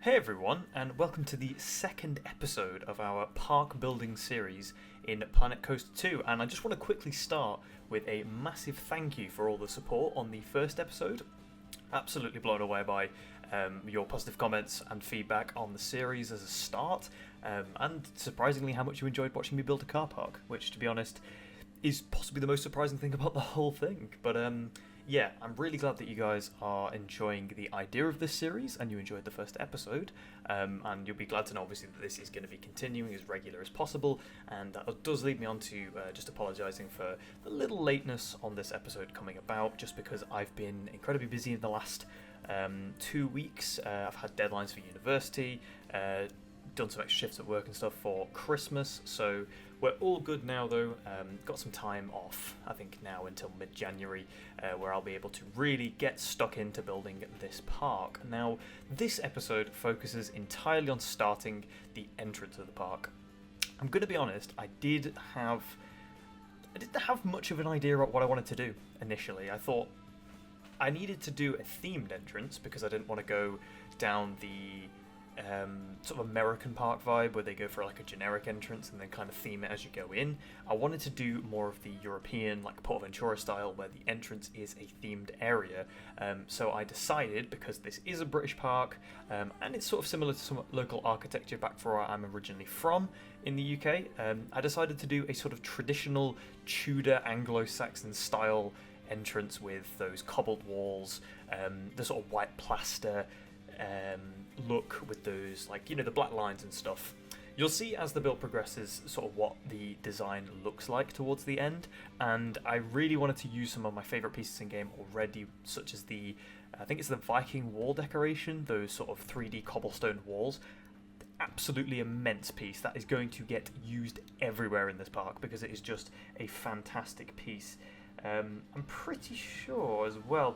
Hey everyone, and welcome to the second episode of our park building series in Planet Coaster 2. And I just want to quickly start with a massive thank you for all the support on the first episode. Absolutely blown away by your positive comments and feedback on the series as a start, and surprisingly how much you enjoyed watching me build a car park, which, to be honest, is possibly the most surprising thing about the whole thing. But yeah, I'm really glad that you guys are enjoying the idea of this series and you enjoyed the first episode, and you'll be glad to know obviously that this is going to be continuing as regular as possible, and that does lead me on to just apologising for the little lateness on this episode coming about, just because I've been incredibly busy in the last 2 weeks. I've had deadlines for university, done some extra shifts at work and stuff for Christmas, so we're all good now though. Got some time off, I think now until mid-January, where I'll be able to really get stuck into building this park. Now, this episode focuses entirely on starting the entrance of the park. I'm going to be honest, I didn't have much of an idea about what I wanted to do initially. I thought I needed to do a themed entrance because I didn't want to go down the sort of American park vibe where they go for like a generic entrance and then kind of theme it as you go in. I wanted to do more of the European, like PortAventura style, where the entrance is a themed area. So I decided, because this is a British park, and it's sort of similar to some local architecture back from where I'm originally from in the UK, I decided to do a sort of traditional Tudor Anglo-Saxon style entrance with those cobbled walls, the sort of white plaster look with those, like, you know, the black lines and stuff. You'll see as the build progresses sort of what the design looks like towards the end, and I really wanted to use some of my favourite pieces in game already, such as I think it's the Viking wall decoration, those sort of 3D cobblestone walls. Absolutely immense piece that is going to get used everywhere in this park because it is just a fantastic piece. I'm pretty sure as well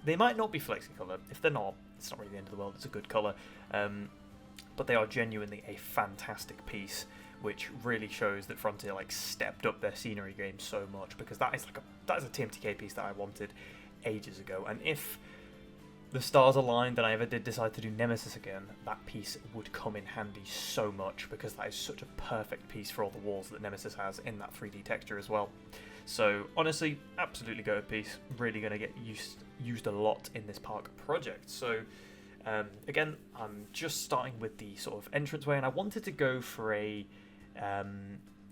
they might not be flexi colour. If they're not, it's not really the end of the world. It's a good colour, but they are genuinely a fantastic piece, which really shows that Frontier stepped up their scenery game so much, because that is a TMTK piece that I wanted ages ago. And if the stars aligned and I ever did decide to do Nemesis again, that piece would come in handy so much, because that is such a perfect piece for all the walls that Nemesis has in that 3D texture as well. So honestly, absolutely go piece. Really going to get used a lot in this park project. So again, I'm just starting with the sort of entranceway, and I wanted to go for a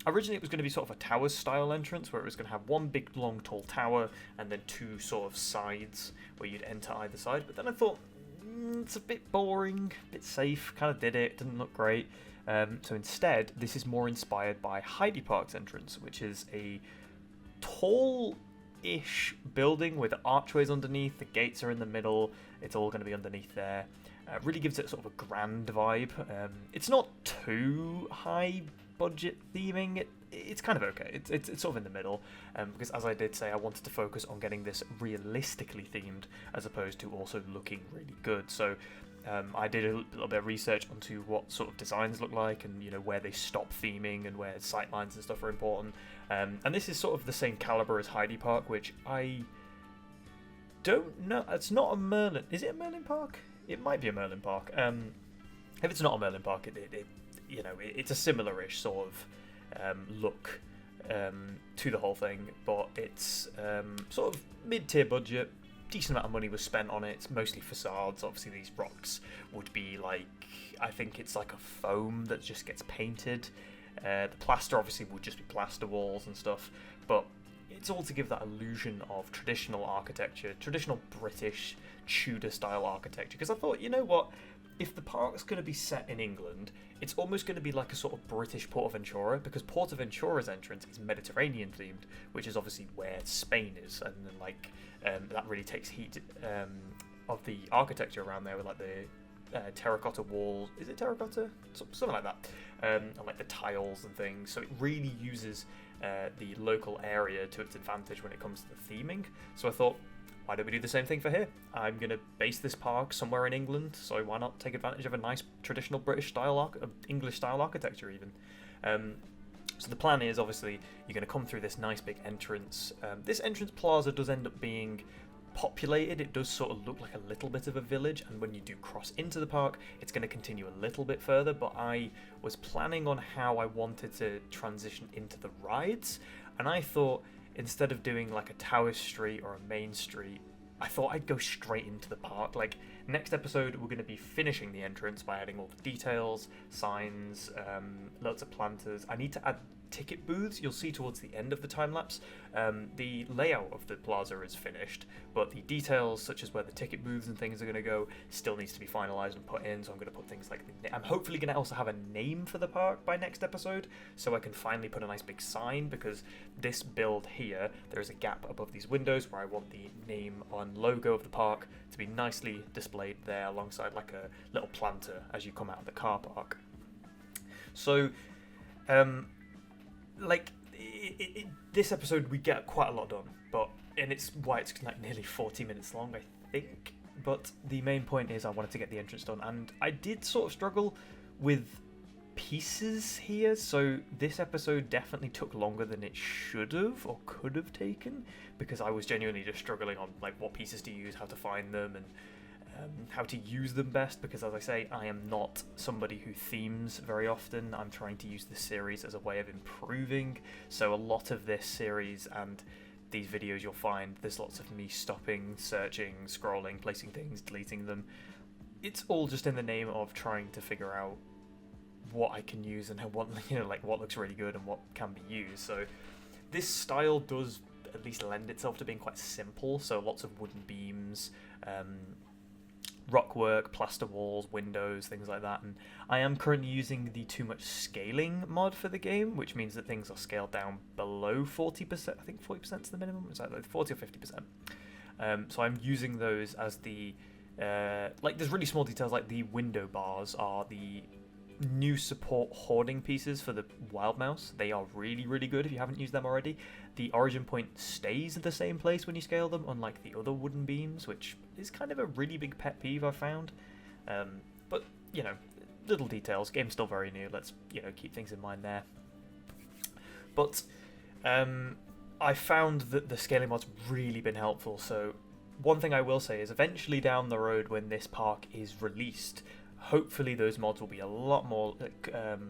originally it was going to be sort of a towers style entrance, where it was going to have one big long tall tower and then two sort of sides where you'd enter either side. But then I thought it's a bit boring, a bit safe, kind of didn't look great. So instead, this is more inspired by Heidi Park's entrance, which is a tall-ish building with archways underneath. The gates are in the middle. It's all going to be underneath there. Really gives it sort of a grand vibe. It's not too high budget theming. It's kind of okay. It's sort of in the middle, because, as I did say, I wanted to focus on getting this realistically themed as opposed to also looking really good. So I did a little bit of research onto what sort of designs look like, and where they stop theming and where sightlines and stuff are important. And this is sort of the same caliber as Heidi Park, which I don't know. It's not a Merlin. Is it a Merlin Park? It might be a Merlin Park. If it's not a Merlin Park, it's a similar-ish sort of look to the whole thing, but it's sort of mid-tier budget. Decent amount of money was spent on it. It's mostly facades. Obviously, these rocks would be I think it's like a foam that just gets painted. The plaster obviously would just be plaster walls and stuff, but it's all to give that illusion of traditional architecture, traditional British Tudor style architecture. Because I thought, you know what, if the park's going to be set in England, it's almost going to be like a sort of British PortAventura, because PortAventura's entrance is Mediterranean themed, which is obviously where Spain is, and then that really takes heat of the architecture around there with the terracotta walls. Is it terracotta? Something like that. And the tiles and things. So it really uses the local area to its advantage when it comes to the theming. So I thought, why don't we do the same thing for here? I'm going to base this park somewhere in England, so why not take advantage of a nice traditional British style, English style architecture even. So the plan is, obviously, you're going to come through this nice big entrance. This entrance plaza does end up being populated, it does sort of look like a little bit of a village, and when you do cross into the park, it's going to continue a little bit further, but I was planning on how I wanted to transition into the rides, and I thought instead of doing like a Tower Street or a main street, I thought I'd go straight into the park. Like, next episode, we're going to be finishing the entrance by adding all the details, signs, loads of planters. I need to add ticket booths. You'll see towards the end of the time lapse, the layout of the plaza is finished, but the details, such as where the ticket booths and things are going to go, still needs to be finalized and put in. So I'm going to put things like I'm hopefully going to also have a name for the park by next episode, so I can finally put a nice big sign, because this build here, there is a gap above these windows where I want the name and logo of the park to be nicely displayed there alongside like a little planter as you come out of the car park. So this episode we get quite a lot done, and it's why it's like nearly 40 minutes long, I think. But the main point is I wanted to get the entrance done, and I did sort of struggle with pieces here, so this episode definitely took longer than it should have or could have taken, because I was genuinely just struggling on like what pieces to use, how to find them, and how to use them best, because as I say, I am not somebody who themes very often. I'm trying to use this series as a way of improving, so a lot of this series and these videos you'll find there's lots of me stopping, searching, scrolling, placing things, deleting them. It's all just in the name of trying to figure out what I can use and what looks really good and what can be used. So this style does at least lend itself to being quite simple, so lots of wooden beams, rock work, plaster walls, windows, things like that. And I am currently using the too much scaling mod for the game, which means that things are scaled down below 40%. I think 40% is the minimum. Is that like 40 or 50%? So I'm using those as the there's really small details, like the window bars are the new support hoarding pieces for the Wild Mouse. They are really, really good if you haven't used them already. The origin point stays in the same place when you scale them, unlike the other wooden beams, which is kind of a really big pet peeve I've found. But, little details. Game's still very new. Let's, keep things in mind there. But I found that the scaling mod's really been helpful. So one thing I will say is eventually down the road when this park is released, hopefully those mods will be a lot more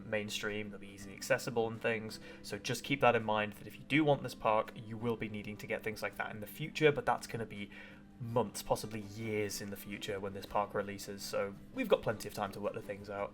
mainstream, they'll be easily accessible and things, so just keep that in mind, that if you do want this park, you will be needing to get things like that in the future, but that's going to be months, possibly years in the future when this park releases, so we've got plenty of time to work the things out.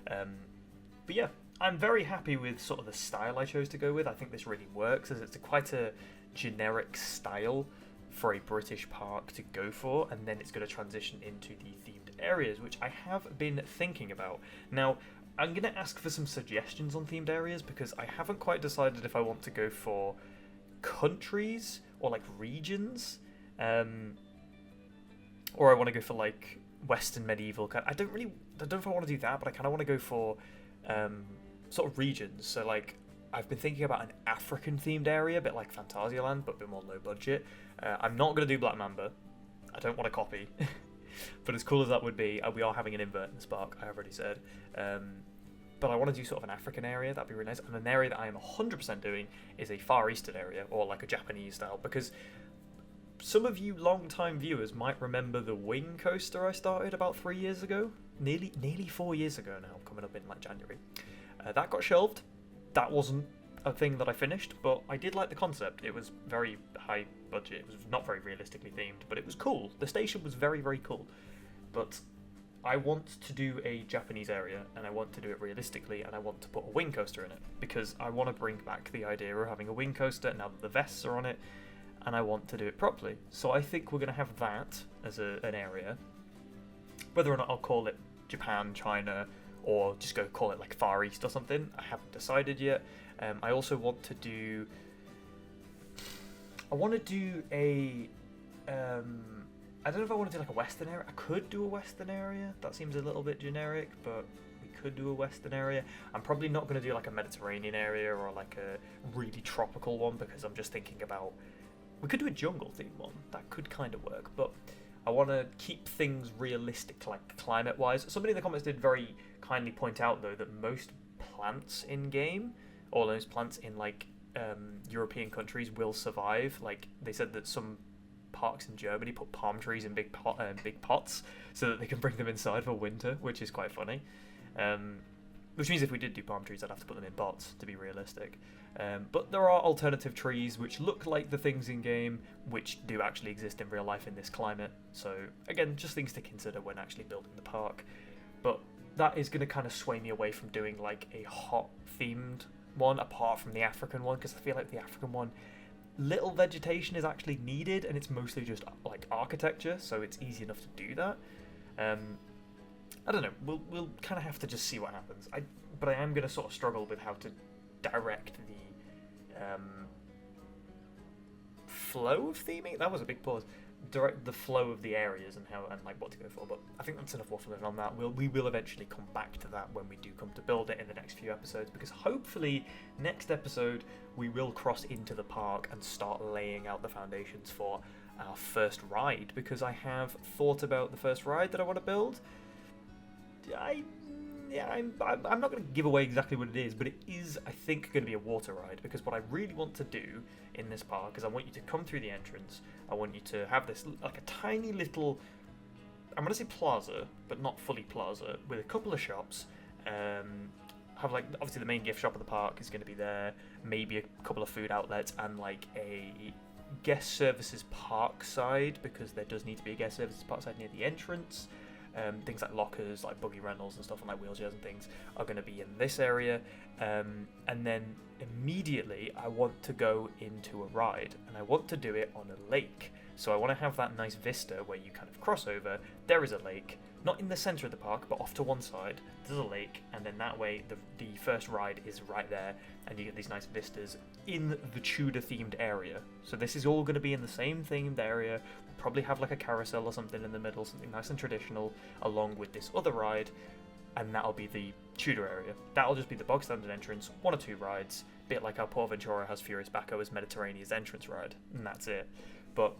But yeah, I'm very happy with sort of the style I chose to go with. I think this really works, as it's quite a generic style for a British park to go for, and then it's going to transition into the themed areas, which I have been thinking about. Now, I'm going to ask for some suggestions on themed areas, because I haven't quite decided if I want to go for countries or like regions, or I want to go for like Western medieval. I don't know if I want to do that, but I kind of want to go for sort of regions. So like, I've been thinking about an African themed area, a bit like Phantasialand, but a bit more low budget. I'm not going to do Black Mamba. I don't want to copy. But as cool as that would be, we are having an invert in the Spark, I have already said. But I want to do sort of an African area, that'd be really nice. And an area that I am 100% doing is a Far Eastern area, or like a Japanese style, because some of you long-time viewers might remember the wing coaster I started about 3 years ago. Nearly 4 years ago now, coming up in like January. That got shelved. That wasn't a thing that I finished, but I did like the concept. It was very high budget. It was not very realistically themed, but it was cool. The station was very, very cool. But I want to do a Japanese area, and I want to do it realistically, and I want to put a wing coaster in it, because I want to bring back the idea of having a wing coaster now that the vests are on it, and I want to do it properly. So I think we're going to have that as an area. Whether or not I'll call it Japan, China, or just go call it like Far East or something, I haven't decided yet. I also want to do... I want to do a... I don't know if I want to do like a Western area. I could do a Western area. That seems a little bit generic, but we could do a Western area. I'm probably not going to do like a Mediterranean area or like a really tropical one, because I'm just thinking about... We could do a jungle themed one. That could kind of work, but I want to keep things realistic, like climate-wise. Somebody in the comments did very kindly point out, though, that most plants in-game, or those plants in like European countries, will survive. Like, they said that some parks in Germany put palm trees in big pots so that they can bring them inside for winter, which is quite funny. Which means if we did do palm trees, I'd have to put them in pots, to be realistic. But there are alternative trees which look like the things in game, which do actually exist in real life in this climate. So again, just things to consider when actually building the park. But that is going to kind of sway me away from doing like a hot themed one, apart from the African one, because I feel like the African one, little vegetation is actually needed, and it's mostly just like architecture, so it's easy enough to do that. I don't know. We'll kind of have to just see what happens. But I am going to sort of struggle with how to direct the flow of theming. That was a big pause. Direct the flow of the areas and how and like what to go for. But I think that's enough waffling on that. We will eventually come back to that when we do come to build it in the next few episodes, because hopefully next episode we will cross into the park and start laying out the foundations for our first ride, because I have thought about the first ride that I want to build. I'm not going to give away exactly what it is, but it is, I think, going to be a water ride, because what I really want to do in this park is I want you to come through the entrance. I want you to have this, like a tiny little, I'm going to say plaza, but not fully plaza, with a couple of shops. Have like, obviously the main gift shop of the park is going to be there, maybe a couple of food outlets, and like a guest services park side, because there does need to be a guest services park side near the entrance. Things like lockers, like buggy rentals and stuff, and like wheelchairs and things are going to be in this area. And then immediately I want to go into a ride, and I want to do it on a lake. So I want to have that nice vista where you kind of cross over. There is a lake, not in the centre of the park, but off to one side. There's a lake, and then that way the first ride is right there, and you get these nice vistas in the Tudor-themed area. So this is all going to be in the same themed area. Probably have like a carousel or something in the middle, something nice and traditional, along with this other ride, and that'll be the Tudor area. That'll just be the bog standard entrance, 1 or 2 rides, a bit like how Port Ventura has Furious Baco as Mediterranean's entrance ride, and that's it. But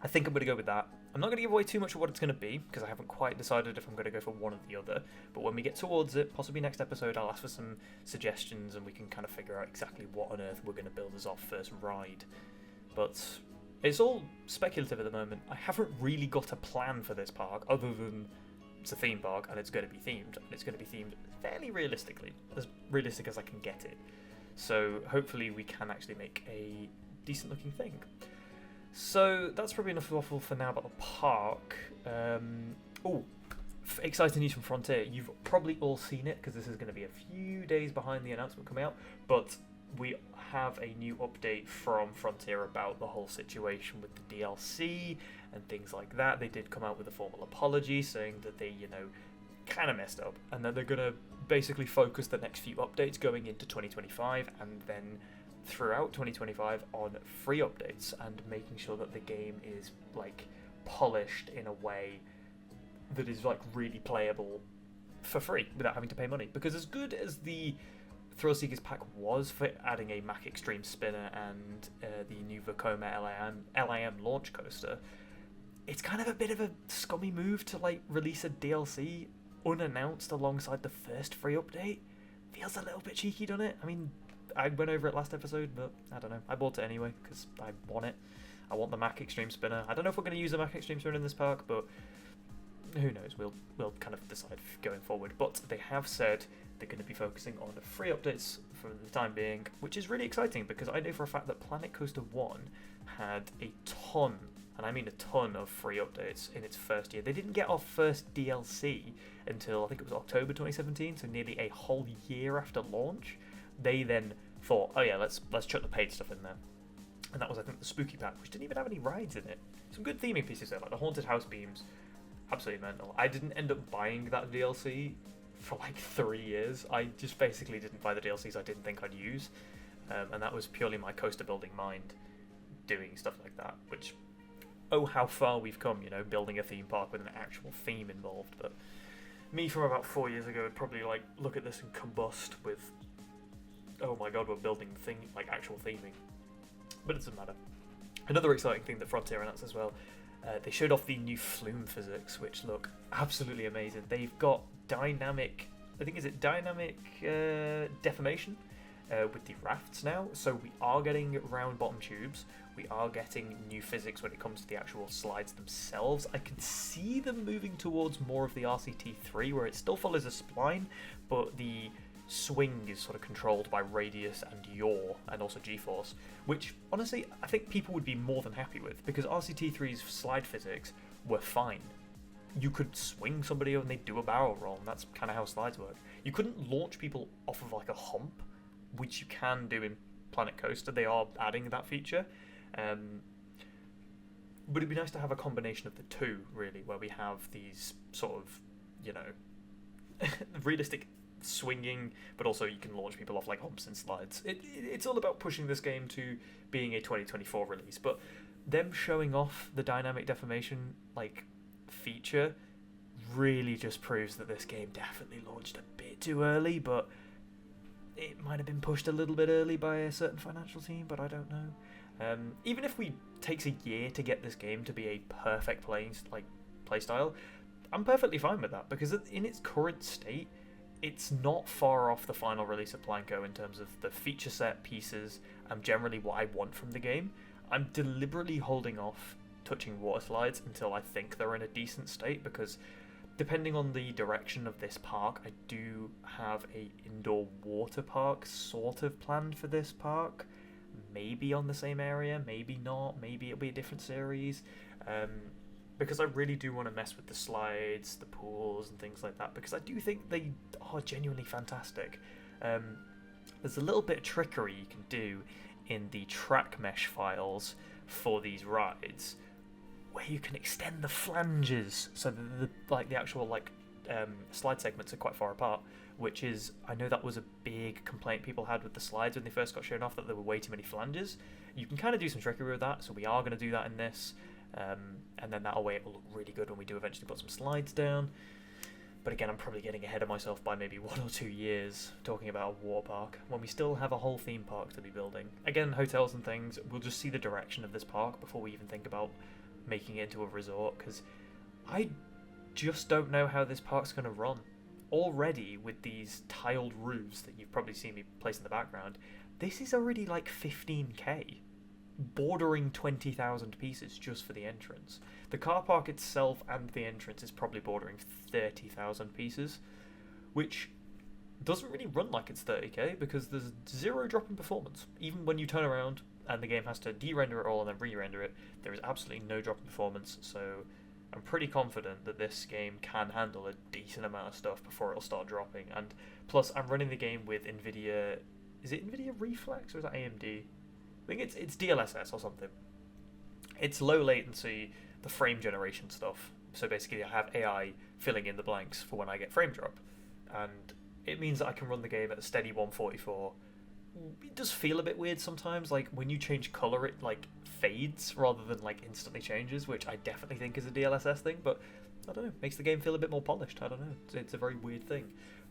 I think I'm going to go with that. I'm not going to give away too much of what it's going to be, because I haven't quite decided if I'm going to go for one or the other, but when we get towards it, possibly next episode, I'll ask for some suggestions, and we can kind of figure out exactly what on earth we're going to build as our first ride. But it's all speculative at the moment. I haven't really got a plan for this park, other than it's a theme park, and it's going to be themed, and it's going to be themed fairly realistically, as realistic as I can get it. So hopefully we can actually make a decent looking thing. So that's probably enough waffle for now about the park. Exciting news from Frontier. You've probably all seen it, because this is going to be a few days behind the announcement coming out, but we have a new update from Frontier about the whole situation with the DLC and things like that. They did come out with a formal apology saying that they, kind of messed up, and that they're going to basically focus the next few updates going into 2025 and then throughout 2025 on free updates and making sure that the game is like polished in a way that is like really playable for free without having to pay money. Because as good as the Thrill Seekers pack was for adding a Mack Extreme spinner and the new Vekoma LIM launch coaster, it's kind of a bit of a scummy move to like release a DLC unannounced alongside the first free update. Feels a little bit cheeky, doesn't it? I mean, I went over it last episode, but I don't know. I bought it anyway because I want it. I want the Mack Extreme spinner. I don't know if we're going to use the Mack Extreme spinner in this park, but who knows? We'll kind of decide going forward. But they have said they're going to be focusing on the free updates for the time being, which is really exciting because I know for a fact that Planet Coaster 1 had a ton, and I mean a ton, of free updates in its first year. They didn't get our first DLC until I think it was October 2017, so nearly a whole year after launch. They then thought, oh yeah, let's chuck the paid stuff in there. And that was, I think, the Spooky Pack, which didn't even have any rides in it. Some good theming pieces there, like the Haunted House beams. Absolutely mental. I didn't end up buying that DLC for like 3 years. I just basically didn't buy the DLCs I didn't think I'd use. And that was purely my coaster building mind doing stuff like that, which, oh, how far we've come, building a theme park with an actual theme involved. But me from about 4 years ago would probably like look at this and combust with, oh my god, we're building actual theming. But it doesn't matter. Another exciting thing that Frontier announced as well, they showed off the new flume physics, which look absolutely amazing. They've got dynamic deformation, with the rafts now. So we are getting round bottom tubes. We are getting new physics when it comes to the actual slides themselves. I can see them moving towards more of the RCT3, where it still follows a spline, but the swing is sort of controlled by radius and yaw, and also g-force, which honestly I think people would be more than happy with, because RCT3's slide physics were fine. You could swing somebody and they'd do a barrel roll, and that's kind of how slides work. You couldn't launch people off of like a hump, which you can do in Planet Coaster. They are adding that feature. But it'd be nice to have a combination of the two, really, where we have these sort of, you know, realistic swinging, but also you can launch people off like humps and slides. It's all about pushing this game to being a 2024 release, but them showing off the dynamic deformation like feature really just proves that this game definitely launched a bit too early, but it might have been pushed a little bit early by a certain financial team, but I don't know. Even if we takes a year to get this game to be a perfect play style, I'm perfectly fine with that, because in its current state, it's not far off the final release of Planko in terms of the feature set, pieces, and generally what I want from the game. I'm deliberately holding off touching water slides until I think they're in a decent state, because depending on the direction of this park, I do have a indoor water park sort of planned for this park. Maybe on the same area, maybe not, maybe it'll be a different series, because I really do want to mess with the slides, the pools and things like that, because I do think they are genuinely fantastic. There's a little bit of trickery you can do in the track mesh files for these rides, where you can extend the flanges so that the actual slide segments are quite far apart, which is, I know that was a big complaint people had with the slides when they first got shown off, that there were way too many flanges. You can kind of do some trickery with that, so we are going to do that in this, and then that way it will look really good when we do eventually put some slides down. But again, I'm probably getting ahead of myself by maybe 1 or 2 years talking about a water park, when we still have a whole theme park to be building. Again, hotels and things, we'll just see the direction of this park before we even think about making it into a resort, because I just don't know how this park's going to run. Already, with these tiled roofs that you've probably seen me place in the background, this is already like 15k, bordering 20,000 pieces just for the entrance. The car park itself and the entrance is probably bordering 30,000 pieces, which doesn't really run like it's 30k, because there's zero drop in performance. Even when you turn around and the game has to de-render it all and then re-render it, there is absolutely no drop in performance, so I'm pretty confident that this game can handle a decent amount of stuff before it'll start dropping. And plus, I'm running the game with NVIDIA... Is it NVIDIA Reflex or is that AMD? I think it's DLSS or something. It's low latency, the frame generation stuff. So basically I have AI filling in the blanks for when I get frame drop. And it means that I can run the game at a steady 144. It does feel a bit weird sometimes, like when you change colour it like fades rather than like instantly changes, which I definitely think is a DLSS thing, but I don't know, makes the game feel a bit more polished. I don't know, it's a very weird thing.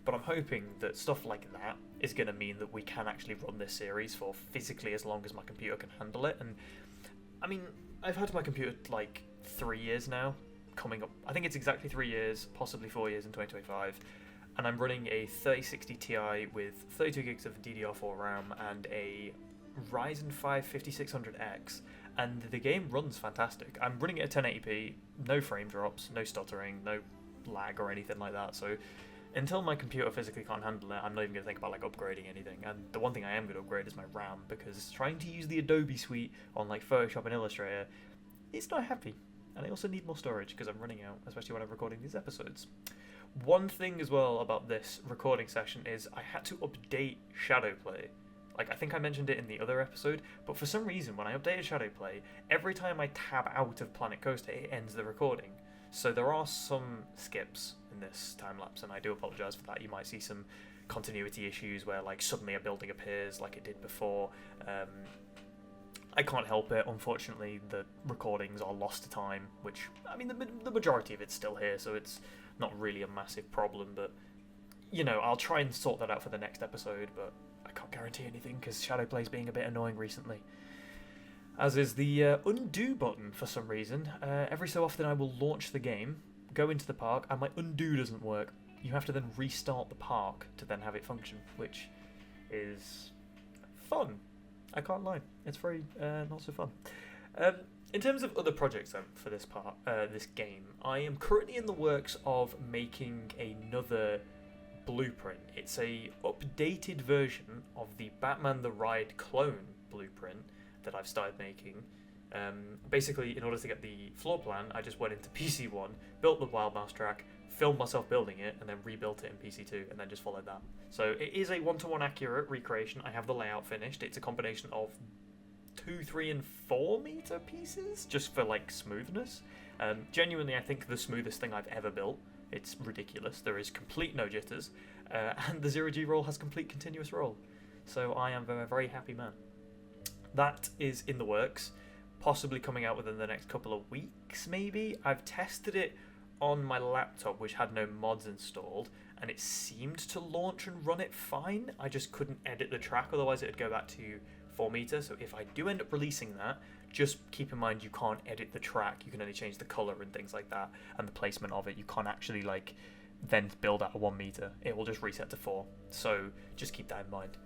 But I'm hoping that stuff like that is going to mean that we can actually run this series for physically as long as my computer can handle it. And I mean, I've had my computer like 3 years now, coming up, I think it's exactly 3 years, possibly 4 years in 2025. And I'm running a 3060 Ti with 32 gigs of DDR4 RAM and a Ryzen 5 5600X, and the game runs fantastic. I'm running it at 1080p, no frame drops, no stuttering, no lag or anything like that, so until my computer physically can't handle it, I'm not even going to think about like upgrading anything. And the one thing I am going to upgrade is my RAM, because trying to use the Adobe suite on like Photoshop and Illustrator, it's not happy. And I also need more storage because I'm running out, especially when I'm recording these episodes. One thing as well about this recording session is I had to update Shadowplay. Like, I think I mentioned it in the other episode, but for some reason when I updated Shadowplay, every time I tab out of Planet Coaster, it ends the recording. So there are some skips in this time-lapse, and I do apologise for that. You might see some continuity issues where like suddenly a building appears like it did before. I can't help it, unfortunately. The recordings are lost to time, which, I mean, the majority of it's still here, so it's not really a massive problem, but, you know, I'll try and sort that out for the next episode, but I can't guarantee anything, because Shadowplay's being a bit annoying recently. As is the undo button, for some reason. Every so often I will launch the game, go into the park, and my undo doesn't work. You have to then restart the park to then have it function, which is fun. I can't lie. It's very not so fun. In terms of other projects for this game, I am currently in the works of making another blueprint. It's a updated version of the Batman the Ride clone blueprint that I've started making. Basically, in order to get the floor plan, I just went into PC1, built the Wild Mouse track, filmed myself building it, and then rebuilt it in PC2, and then just followed that. So it is a 1-to-1 accurate recreation. I have the layout finished. It's a combination of 2, 3, and 4 meter pieces, just for like smoothness. Genuinely, I think the smoothest thing I've ever built. It's ridiculous. There is complete no jitters, and the 0G roll has complete continuous roll. So I am a very happy man. That is in the works, possibly coming out within the next couple of weeks, maybe. I've tested it on my laptop, which had no mods installed, and it seemed to launch and run it fine. I just couldn't edit the track, otherwise it'd go back to 4 meter. So if I do end up releasing that, just keep in mind you can't edit the track. You can only change the color and things like that, and the placement of it. You can't actually like then build at a 1 meter. It will just reset to 4. So just keep that in mind.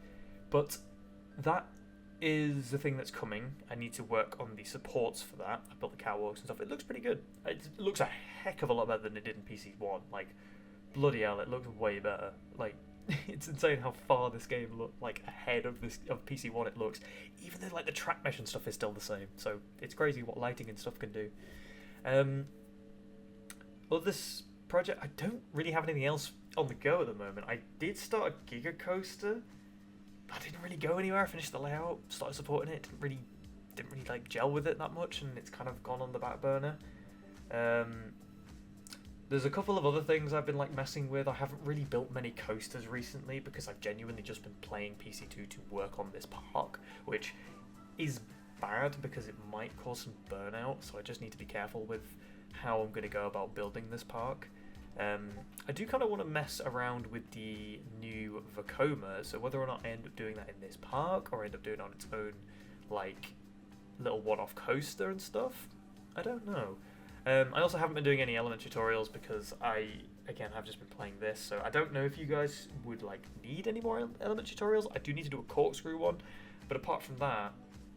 But that is the thing that's coming. I need to work on the supports for that. I built the catwalks and stuff. It looks pretty good. It looks a heck of a lot better than it did in PC1. Like, bloody hell, it looks way better. Like, it's insane how far this game looked, like, ahead of PC1 it looks. Even though, like, the track mesh and stuff is still the same. So it's crazy what lighting and stuff can do. Well, this project, I don't really have anything else on the go at the moment. I did start a Giga Coaster. I didn't really go anywhere. I finished the layout, started supporting it, didn't really like gel with it that much, and it's kind of gone on the back burner. There's a couple of other things I've been like messing with. I haven't really built many coasters recently because I've genuinely just been playing PC2 to work on this park, which is bad because it might cause some burnout, so I just need to be careful with how I'm going to go about building this park. I do kind of want to mess around with the new Vekoma, so whether or not I end up doing that in this park or end up doing it on its own, like, little one-off coaster and stuff, I don't know. I also haven't been doing any element tutorials because I, again, have just been playing this, so I don't know if you guys would, like, need any more element tutorials. I do need to do a corkscrew one, but apart from that,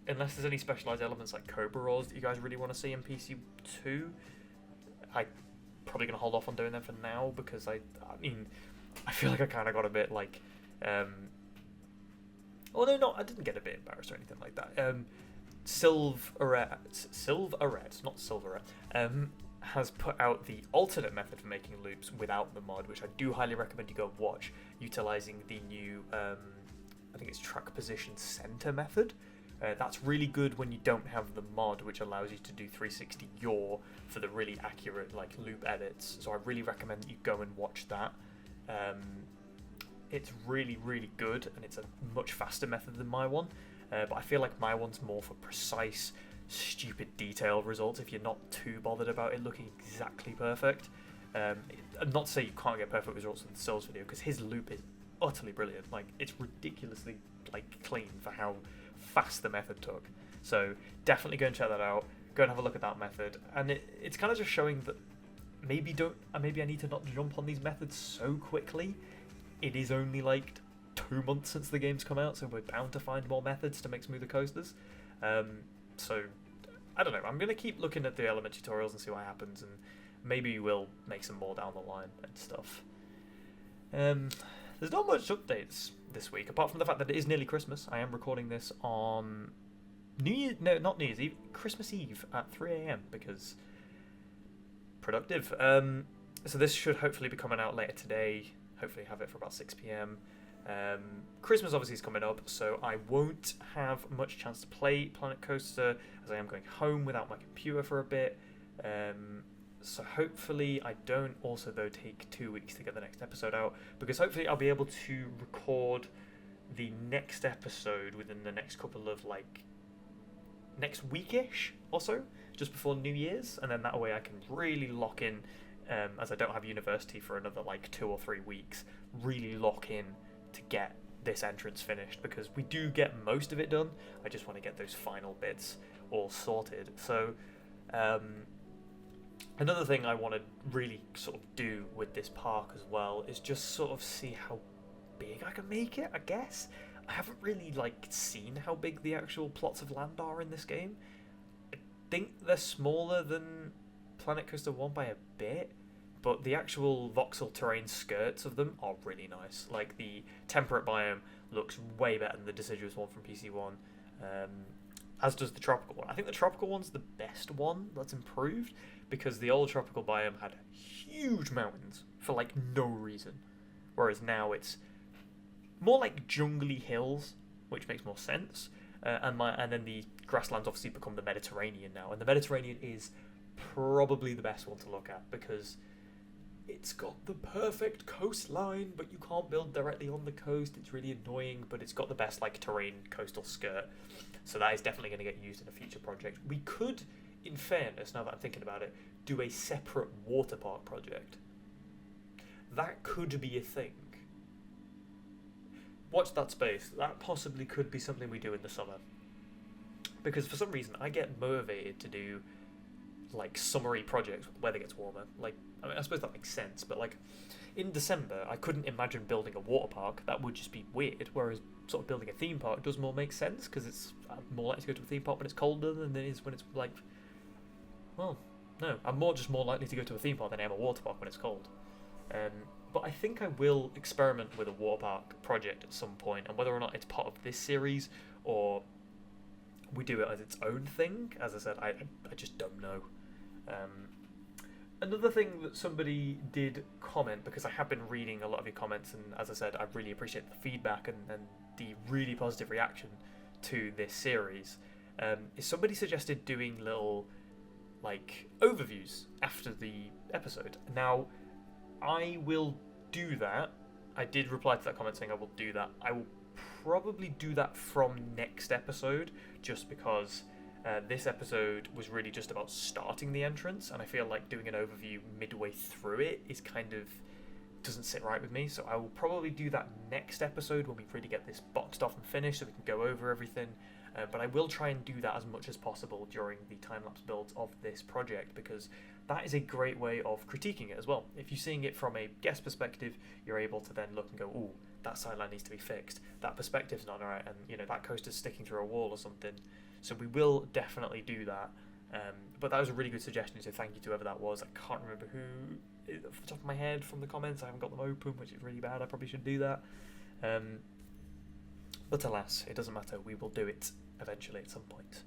unless there's any specialised elements like Cobra Roars that you guys really want to see in PC2, I probably going to hold off on doing them for now because I mean, I feel like I kind of got a bit like, although not, I didn't get a bit embarrassed or anything like that. Silverette, not Silverette, has put out the alternate method for making loops without the mod, which I do highly recommend you go watch, utilising the new, I think it's track position center method. That's really good when you don't have the mod, which allows you to do 360 yaw for the really accurate like loop edits. So I really recommend that you go and watch that. It's really, really good, and it's a much faster method than my one. But I feel like my one's more for precise, stupid, detailed results if you're not too bothered about it looking exactly perfect. Not to say you can't get perfect results in the Souls video, because his loop is utterly brilliant. Like, it's ridiculously like clean for how fast the method took. So definitely go and check that out. Go and have a look at that method. And it's kind of just showing that maybe I need to not jump on these methods so quickly. It is only like 2 months since the game's come out, so we're bound to find more methods to make smoother coasters. So I don't know. I'm going to keep looking at the element tutorials and see what happens, and maybe we'll make some more down the line and stuff. There's not much updates this week, apart from the fact that it is nearly Christmas. I am recording this on not New Year's Eve, Christmas Eve at 3 AM because productive. So this should hopefully be coming out later today. Hopefully have it for about 6 PM. Christmas obviously is coming up, so I won't have much chance to play Planet Coaster as I am going home without my computer for a bit. So hopefully I don't also though take 2 weeks to get the next episode out, because hopefully I'll be able to record the next episode within the next couple of like next weekish or so, just before New Year's, and then that way I can really lock in, as I don't have university for another like 2 or 3 weeks, really lock in to get this entrance finished, because we do get most of it done. I just want to get those final bits all sorted. So another thing I want to really sort of do with this park as well is just sort of see how big I can make it, I guess. I haven't really like seen how big the actual plots of land are in this game. I think they're smaller than Planet Coaster 1 by a bit, but the actual voxel terrain skirts of them are really nice. Like the temperate biome looks way better than the deciduous one from PC1, as does the tropical one. I think the tropical one's the best one that's improved, because the old tropical biome had huge mountains for like no reason, whereas now it's more like jungly hills, which makes more sense. And then the grasslands obviously become the Mediterranean now, and the Mediterranean is probably the best one to look at because it's got the perfect coastline, but you can't build directly on the coast. It's really annoying, but it's got the best like terrain coastal skirt, so that is definitely going to get used in a future project. We could, in fairness, now that I'm thinking about it, do a separate water park project. That could be a thing. Watch that space. That possibly could be something we do in the summer, because for some reason I get motivated to do like summery projects when the weather gets warmer. Like, I mean, I suppose that makes sense, but like in December I couldn't imagine building a water park. That would just be weird, whereas sort of building a theme park does more make sense, because it's more likely to go to a theme park when it's colder than it is when it's like, well, no, I'm more likely to go to a theme park than I am a water park when it's cold. But I think I will experiment with a water park project at some point, and whether or not it's part of this series or we do it as its own thing, as I said, I just don't know. Another thing that somebody did comment, because I have been reading a lot of your comments, and as I said, I really appreciate the feedback and the really positive reaction to this series, is somebody suggested doing little like overviews after the episode. Now, I will do that. I did reply to that comment saying I will do that. I will probably do that from next episode, just because this episode was really just about starting the entrance, and I feel like doing an overview midway through it is kind of doesn't sit right with me. So I will probably do that next episode when we really get this boxed off and finished, so we can go over everything. But I will try and do that as much as possible during the time-lapse builds of this project, because that is a great way of critiquing it as well. If you're seeing it from a guest perspective, you're able to then look and go, ooh, that sideline needs to be fixed, that perspective's not right, and you know that coaster's sticking through a wall or something. So we will definitely do that. But that was a really good suggestion, so thank you to whoever that was. I can't remember who, off the top of my head from the comments. I haven't got them open, which is really bad. I probably should do that. But alas, it doesn't matter. We will do it eventually at some point.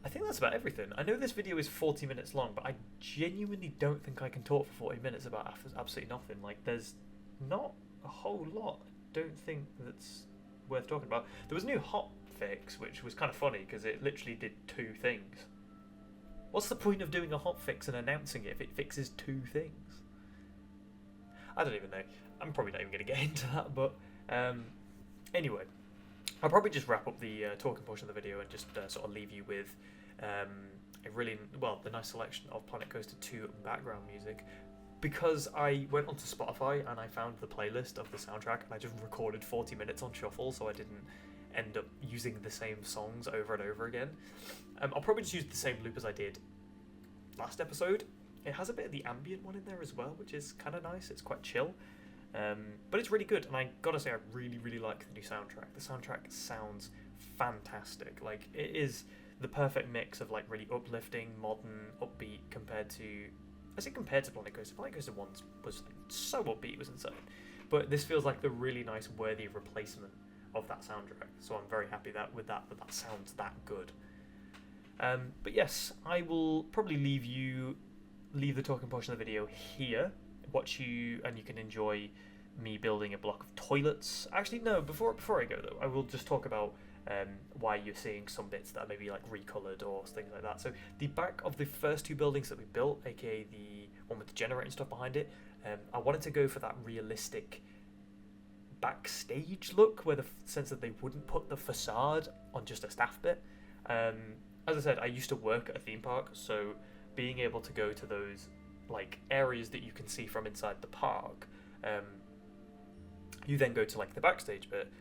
I think that's about everything. I know this video is 40 minutes long, but I genuinely don't think I can talk for 40 minutes about absolutely nothing. Like, there's not a whole lot, I don't think, that's worth talking about. There was a new hot fix, which was kind of funny, because it literally did two things. What's the point of doing a hot fix and announcing it if it fixes two things? I don't even know. I'm probably not even going to get into that, but anyway, I'll probably just wrap up the talking portion of the video and just sort of leave you with the nice selection of Planet Coaster 2 background music, because I went onto Spotify and I found the playlist of the soundtrack, and I just recorded 40 minutes on shuffle, so I didn't end up using the same songs over and over again. I'll probably just use the same loop as I did last episode. It has a bit of the ambient one in there as well, which is kind of nice. It's quite chill. But it's really good, and I gotta say I really, really like the new soundtrack. The soundtrack sounds fantastic. Like, it is the perfect mix of like really uplifting, modern, upbeat compared to Planet Coaster. Planet Coaster 1 was like, so upbeat, it was insane. But this feels like the really nice, worthy replacement of that soundtrack. So I'm very happy that that sounds that good. But yes, I will probably leave the talking portion of the video here. And you can enjoy me building a block of toilets. Actually, no, before I go though, I will just talk about why you're seeing some bits that are maybe like recolored or things like that. So the back of the first two buildings that we built, aka the one with the generator and stuff behind it, I wanted to go for that realistic backstage look, where the sense that they wouldn't put the facade on just a staff bit. As I said, I used to work at a theme park, so being able to go to those like areas that you can see from inside the park, you then go to like the backstage bit.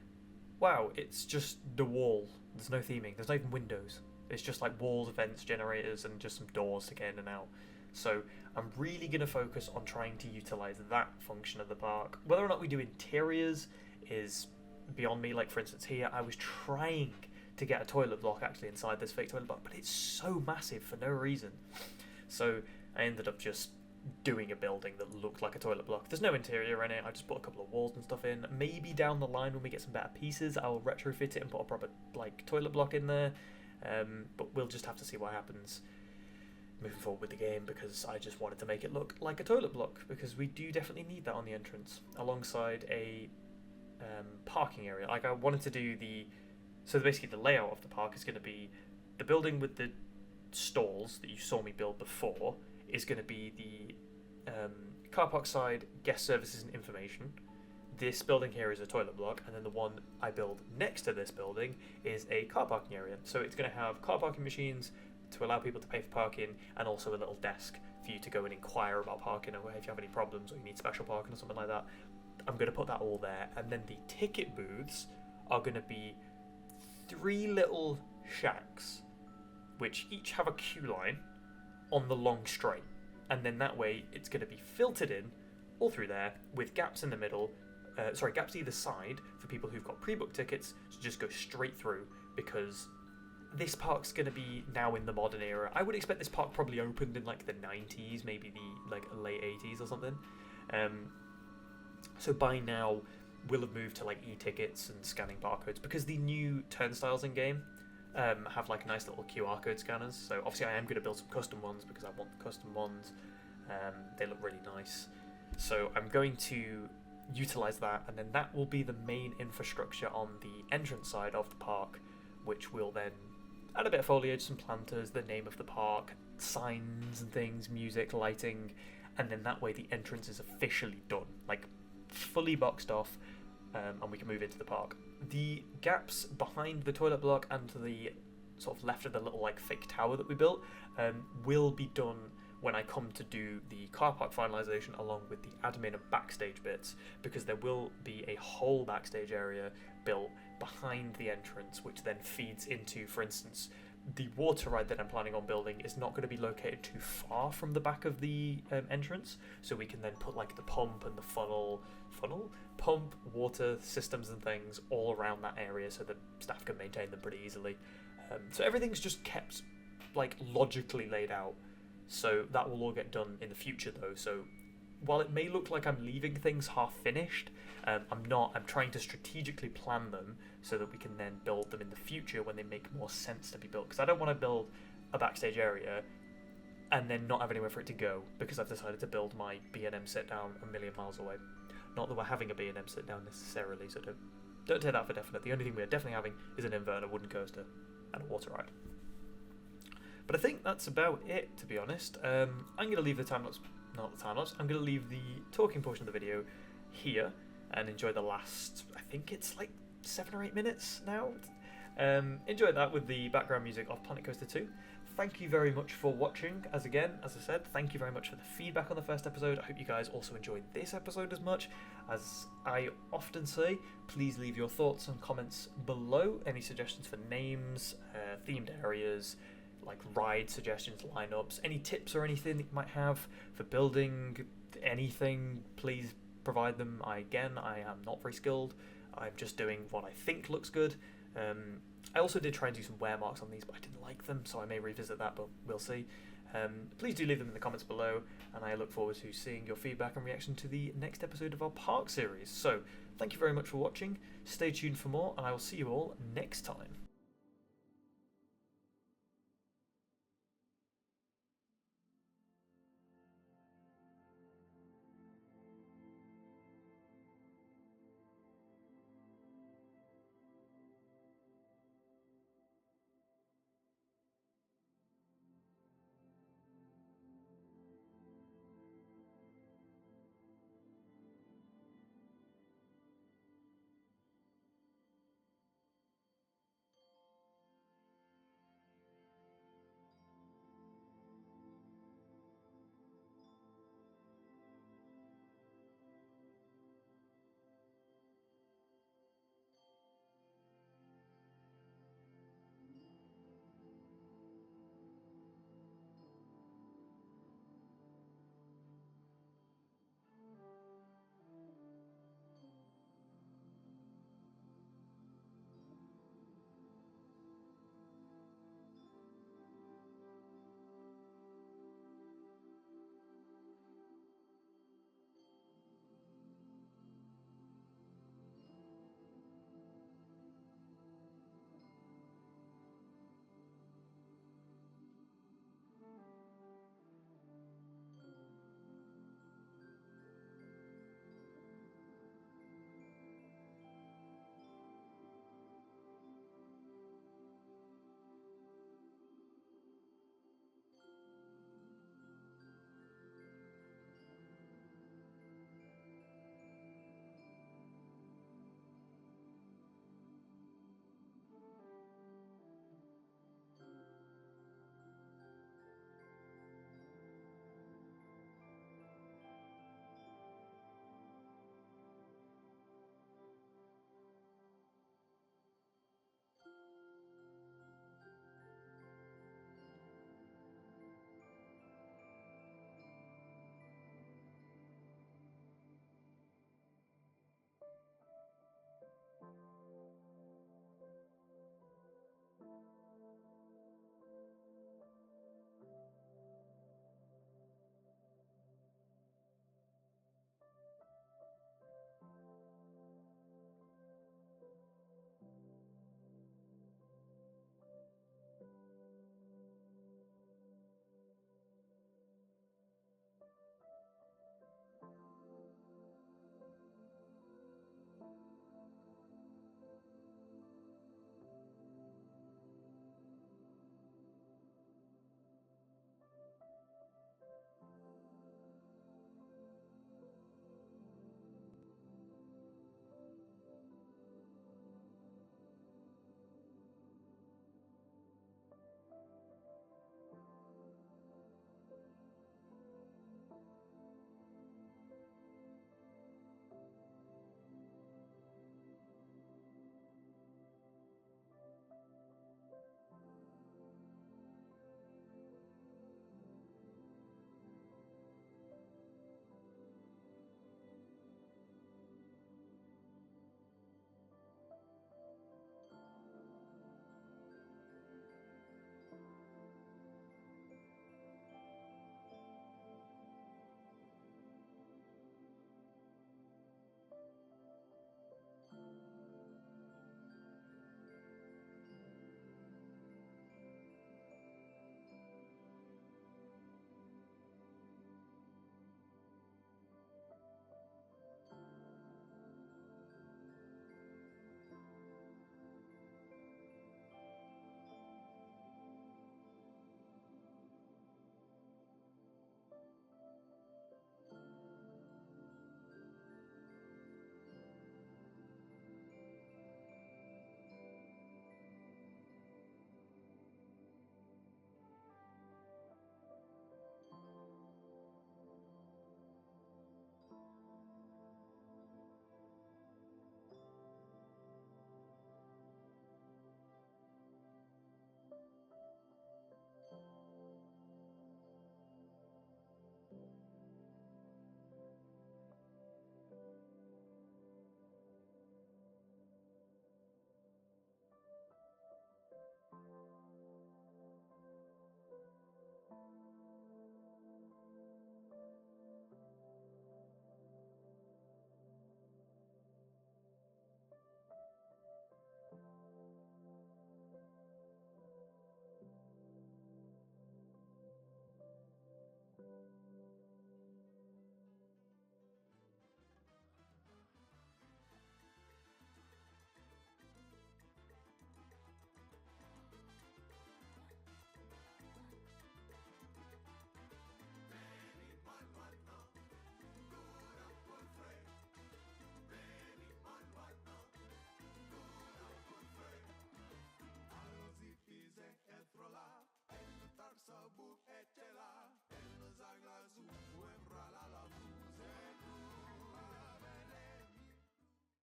Wow, it's just the wall. There's no theming. There's not even windows. It's just like walls, vents, generators, and just some doors to get in and out. So I'm really going to focus on trying to utilize that function of the park. Whether or not we do interiors is beyond me. Like, for instance, here I was trying to get a toilet block actually inside this fake toilet block, but it's so massive for no reason. So I ended up just doing a building that looked like a toilet block. There's no interior in it. I just put a couple of walls and stuff in. Maybe down the line when we get some better pieces, I'll retrofit it and put a proper like toilet block in there. But we'll just have to see what happens moving forward with the game, because I just wanted to make it look like a toilet block, because we do definitely need that on the entrance alongside a parking area. Like, I wanted to do so basically the layout of the park is going to be the building with the stalls that you saw me build before is going to be the car park side, guest services and information. This building here is a toilet block, and then the one I build next to this building is a car parking area. So it's going to have car parking machines to allow people to pay for parking, and also a little desk for you to go and inquire about parking, or if you have any problems or you need special parking or something like that. I'm going to put that all there, and then the ticket booths are going to be 3 little shacks, which each have a queue line on the long straight, and then that way it's going to be filtered in all through there with gaps in the middle, gaps either side for people who've got pre-booked tickets to just go straight through, because this park's going to be now in the modern era. I would expect this park probably opened in like the 90s, maybe the like late 80s or something. So by now we'll have moved to like e-tickets and scanning barcodes, because the new turnstiles in game have like nice little QR code scanners. So obviously I am going to build some custom ones because I want the custom ones. They look really nice. So I'm going to utilize that, and then that will be the main infrastructure on the entrance side of the park, which will then add a bit of foliage, some planters, the name of the park, signs and things, music, lighting, and then that way the entrance is officially done, like fully boxed off, and we can move into the park. The gaps behind the toilet block and to the sort of left of the little like fake tower that we built will be done when I come to do the car park finalisation along with the admin and backstage bits, because there will be a whole backstage area built behind the entrance, which then feeds into, for instance, the water ride that I'm planning on building is not going to be located too far from the back of the entrance, so we can then put like the pump and the pump, water systems and things all around that area so that staff can maintain them pretty easily. So everything's just kept like logically laid out. So that will all get done in the future though. So while it may look like I'm leaving things half finished, I'm not. I'm trying to strategically plan them so that we can then build them in the future when they make more sense to be built. Because I don't want to build a backstage area and then not have anywhere for it to go, because I've decided to build my B&M sit down a million miles away. Not that we're having a B&M sit down necessarily, so don't take that for definite. The only thing we're definitely having is an inverter, wooden coaster, and a water ride. But I think that's about it, to be honest. I'm going to leave the time lapse, not the time lapse, I'm going to leave the talking portion of the video here and enjoy the last, I think it's like 7 or 8 minutes now. Enjoy that with the background music of Planet Coaster 2. Thank you very much for watching. As I said, thank you very much for the feedback on the first episode. I hope you guys also enjoyed this episode as much. As I often say, please leave your thoughts and comments below. Any suggestions for names, themed areas, like ride suggestions, lineups, any tips or anything that you might have for building anything, please provide them. I am not very skilled. I'm just doing what I think looks good. I also did try and do some wear marks on these, but I didn't like them, so I may revisit that, but we'll see. Please do leave them in the comments below, and I look forward to seeing your feedback and reaction to the next episode of our Park series. So, thank you very much for watching, stay tuned for more, and I will see you all next time.